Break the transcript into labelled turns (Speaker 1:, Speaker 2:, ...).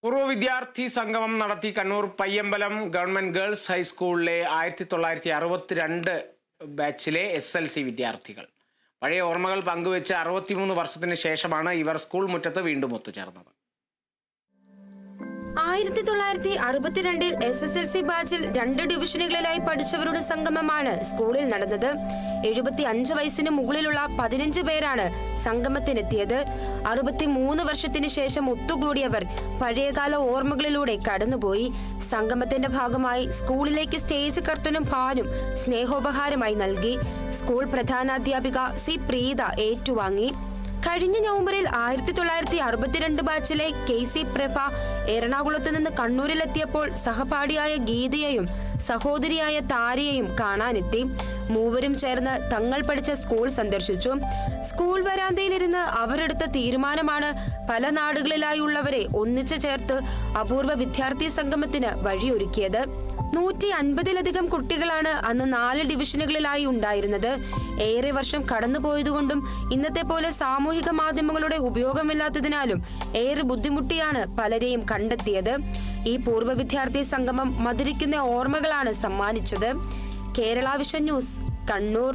Speaker 1: പൂർവ്വ വിദ്യാർത്ഥി സംഗമം നടത്തി കണ്ണൂർ പയ്യമ്പലം ഗവൺമെന്റ് ഗേൾസ് ഹൈസ്കൂളിലെ 1962 ബാച്ചിലെ SLC വിദ്യാർത്ഥികൾ. പഴയ ഓർമ്മകൾ പങ്കുവെച്ച് 63 വർഷത്തിന് ശേഷമാണ് ഇവർ സ്കൂൾ മുറ്റത്ത് വീണ്ടും ഒത്തുചേർന്നത്.
Speaker 2: 1962 SSLC ബാച്ചിൽ 2 ഡിവിഷനുകളിലായി പഠിച്ചവരുടെ സംഗമമാണ് സ്കൂളിൽ നടന്നത്. 75 വയസ്സിന് മുകളിലുള്ള 15 പേരാണ് സംഗമത്തിനെത്തിയത്. 63 വർഷത്തിന് ശേഷം ഒത്തുകൂടിയവർ പഴയകാല ഓർമ്മകളിലൂടെ കടന്നുപോയി. സംഗമത്തിന്റെ ഭാഗമായി സ്കൂളിലേക്ക് സ്റ്റേജ് കർട്ടനും ഫാനും സ്നേഹോപഹാരമായി നൽകി. School പ്രധാനാധ്യാപിക C. പ്രീത ഏറ്റുവാങ്ങി. കഴിഞ്ഞ നവംബറിൽ 1962 ബാച്ചിലെ KC പ്രഭ എറണാകുളത്ത് നിന്ന് കണ്ണൂരിലെത്തിയപ്പോൾ സഹപാഠിയായ ഗീതയെയും സഹോദരിയായ താരയെയും കാണാനെത്തി. മൂവരും ചേർന്ന് തങ്ങൾ പഠിച്ച സ്കൂൾ സന്ദർശിച്ചു. സ്കൂൾ വരാന്തയിലിരുന്ന് അവരെടുത്ത തീരുമാനമാണ് പല നാടുകളിലായുള്ളവരെ ഒന്നിച്ചു ചേർത്ത് അപൂർവ വിദ്യാർത്ഥി സംഗമത്തിന് വഴിയൊരുക്കിയത്. 150-ലധികം കുട്ടികളാണ് അന്ന് 4 ഡിവിഷനുകളിലായി ഉണ്ടായിരുന്നത്. ഏറെ വർഷം കടന്നുപോയതുകൊണ്ടും ഇന്നത്തെ പോലെ സാമൂഹിക മാധ്യമങ്ങളുടെ ഉപയോഗമില്ലാത്തതിനാലും ഏറെ ബുദ്ധിമുട്ടിയാണ് പലരെയും കണ്ടെത്തിയത്. ഈ പൂർവ്വ വിദ്യാർത്ഥി സംഗമം മധുരിക്കുന്ന ഓർമ്മകളാണ് സമ്മാനിച്ചത്. Kerala vision news, Kannur.